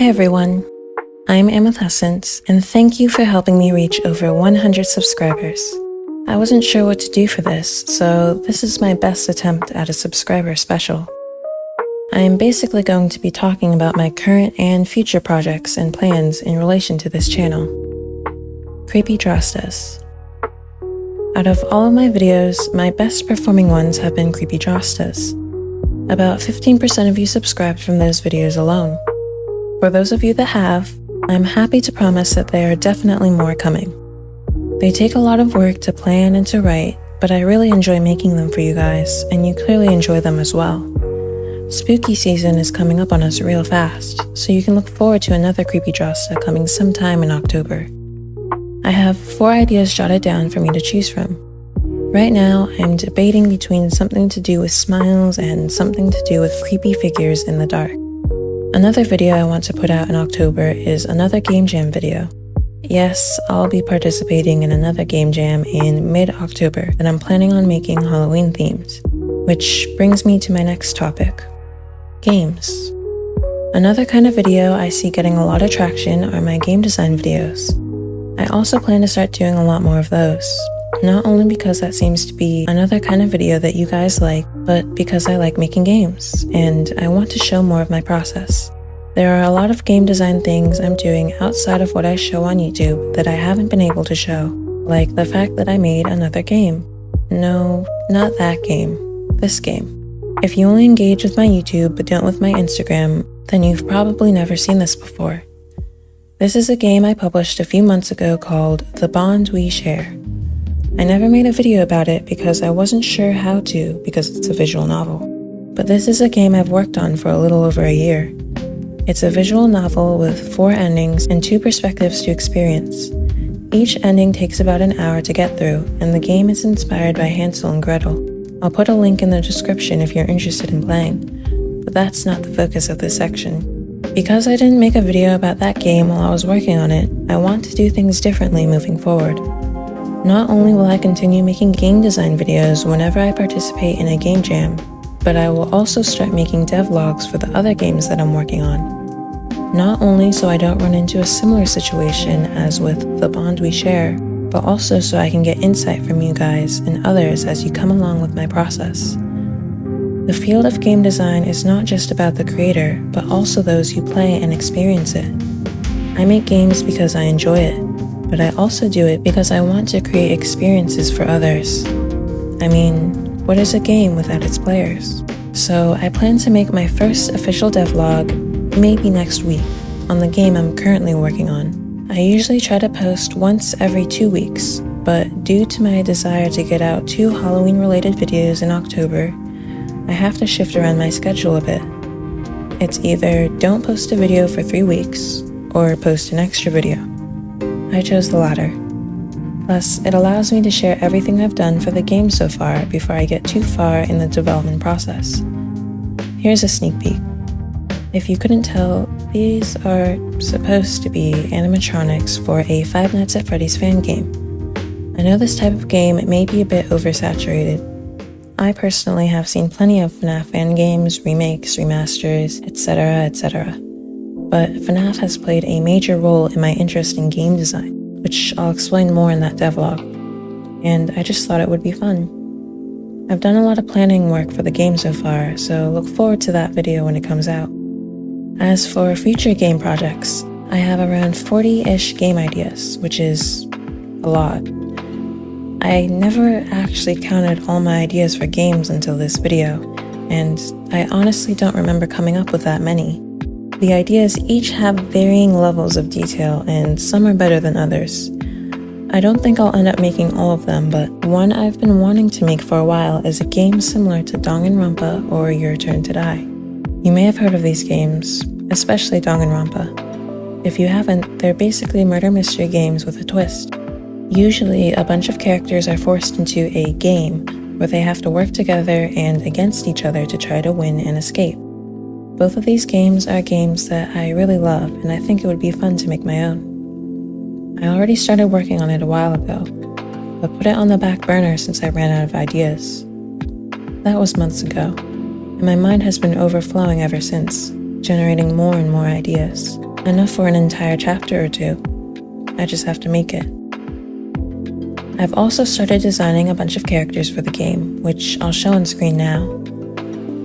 Hey everyone, I'm Amethessence, and thank you for helping me reach over 100 subscribers. I wasn't sure what to do for this, so this is my best attempt at a subscriber special. I am basically going to be talking about my current and future projects and plans in relation to this channel. Creepydrawstas. Out of all of my videos, my best performing ones have been Creepydrawstas. About 15% of you subscribed from those videos alone. For those of you that have, I'm happy to promise that there are definitely more coming. They take a lot of work to plan and to write, but I really enjoy making them for you guys, and you clearly enjoy them as well. Spooky season is coming up on us real fast, so you can look forward to another Creepydrawsta coming sometime in October. I have 4 ideas jotted down for me to choose from. Right now, I'm debating between something to do with smiles and something to do with creepy figures in the dark. Another video I want to put out in October is another game jam video. Yes, I'll be participating in another game jam in mid-October that I'm planning on making Halloween themed. Which brings me to my next topic, games. Another kind of video I see getting a lot of traction are my game design videos. I also plan to start doing a lot more of those. Not only because that seems to be another kind of video that you guys like, but because I like making games, and I want to show more of my process. There are a lot of game design things I'm doing outside of what I show on YouTube that I haven't been able to show, like the fact that I made another game. No, not that game. This game. If you only engage with my YouTube but don't with my Instagram, then you've probably never seen this before. This is a game I published a few months ago called The Bond We Share. I never made a video about it because I wasn't sure how to because it's a visual novel. But this is a game I've worked on for a little over a year. It's a visual novel with 4 endings and 2 perspectives to experience. Each ending takes about an hour to get through, and the game is inspired by Hansel and Gretel. I'll put a link in the description if you're interested in playing, but that's not the focus of this section. Because I didn't make a video about that game while I was working on it, I want to do things differently moving forward. Not only will I continue making game design videos whenever I participate in a game jam, but I will also start making devlogs for the other games that I'm working on. Not only so I don't run into a similar situation as with The Bond We Share, but also so I can get insight from you guys and others as you come along with my process. The field of game design is not just about the creator, but also those who play and experience it. I make games because I enjoy it, but I also do it because I want to create experiences for others. I mean, what is a game without its players? So I plan to make my first official devlog maybe next week on the game I'm currently working on. I usually try to post once every 2 weeks, but due to my desire to get out 2 Halloween-related videos in October, I have to shift around my schedule a bit. It's either don't post a video for 3 weeks, or post an extra video. I chose the latter. Plus, it allows me to share everything I've done for the game so far before I get too far in the development process. Here's a sneak peek. If you couldn't tell, these are supposed to be animatronics for a Five Nights at Freddy's fan game. I know this type of game may be a bit oversaturated. I personally have seen plenty of FNAF fan games, remakes, remasters, etc., etc. But FNAF has played a major role in my interest in game design, which I'll explain more in that devlog, and I just thought it would be fun. I've done a lot of planning work for the game so far, so look forward to that video when it comes out. As for future game projects, I have around 40-ish game ideas, which is a lot. I never actually counted all my ideas for games until this video, and I honestly don't remember coming up with that many. The ideas each have varying levels of detail, and some are better than others. I don't think I'll end up making all of them, but one I've been wanting to make for a while is a game similar to Danganronpa or Your Turn to Die. You may have heard of these games, especially Danganronpa. If you haven't, they're basically murder mystery games with a twist. Usually, a bunch of characters are forced into a game where they have to work together and against each other to try to win and escape. Both of these games are games that I really love, and I think it would be fun to make my own. I already started working on it a while ago, but put it on the back burner since I ran out of ideas. That was months ago, and my mind has been overflowing ever since, generating more and more ideas. enough for an entire chapter or two. I just have to make it. I've also started designing a bunch of characters for the game, which I'll show on screen now.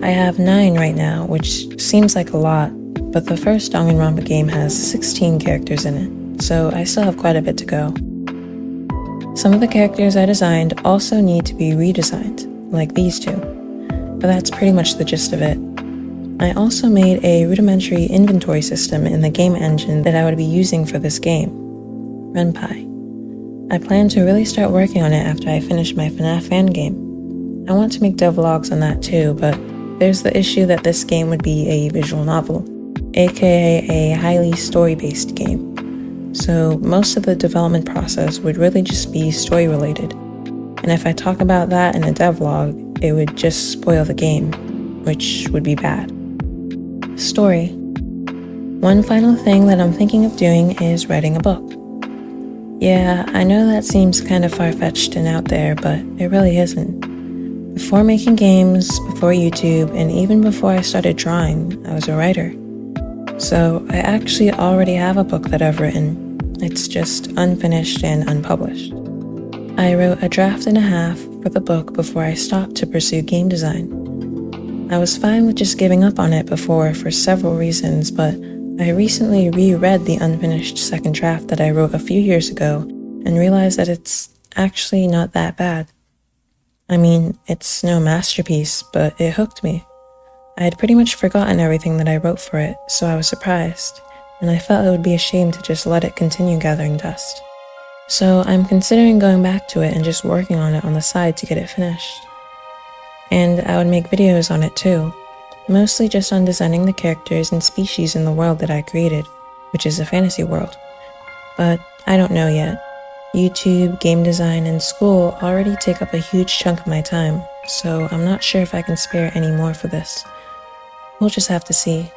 I have 9 right now, which seems like a lot, but the first Danganronpa game has 16 characters in it, so I still have quite a bit to go. Some of the characters I designed also need to be redesigned, like these two, but that's pretty much the gist of it. I also made a rudimentary inventory system in the game engine that I would be using for this game, Renpai. I plan to really start working on it after I finish my FNAF fan game. I want to make devlogs on that too, but there's the issue that this game would be a visual novel, aka a highly story-based game. So most of the development process would really just be story-related. And if I talk about that in a devlog, it would just spoil the game, which would be bad. Story. One final thing that I'm thinking of doing is writing a book. Yeah, I know that seems kind of far-fetched and out there, but it really isn't. Before making games, before YouTube, and even before I started drawing, I was a writer. So I actually already have a book that I've written. It's just unfinished and unpublished. I wrote a draft and a half for the book before I stopped to pursue game design. I was fine with just giving up on it before for several reasons, but I recently reread the unfinished second draft that I wrote a few years ago and realized that it's actually not that bad. I mean, it's no masterpiece, but it hooked me. I had pretty much forgotten everything that I wrote for it, so I was surprised, and I felt it would be a shame to just let it continue gathering dust. So I'm considering going back to it and just working on it on the side to get it finished. And I would make videos on it too. Mostly just on designing the characters and species in the world that I created, which is a fantasy world. But I don't know yet. YouTube, game design, and school already take up a huge chunk of my time, so I'm not sure if I can spare any more for this. We'll just have to see.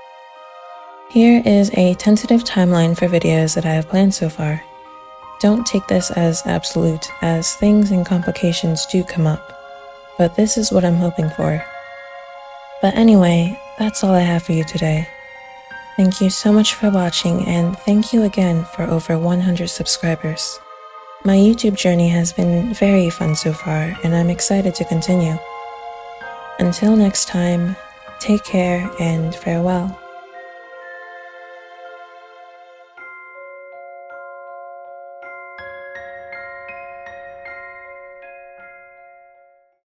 Here is a tentative timeline for videos that I have planned so far. Don't take this as absolute, as things and complications do come up, but this is what I'm hoping for. But anyway, that's all I have for you today. Thank you so much for watching, and thank you again for over 100 subscribers. My YouTube journey has been very fun so far, and I'm excited to continue. Until next time, take care and farewell.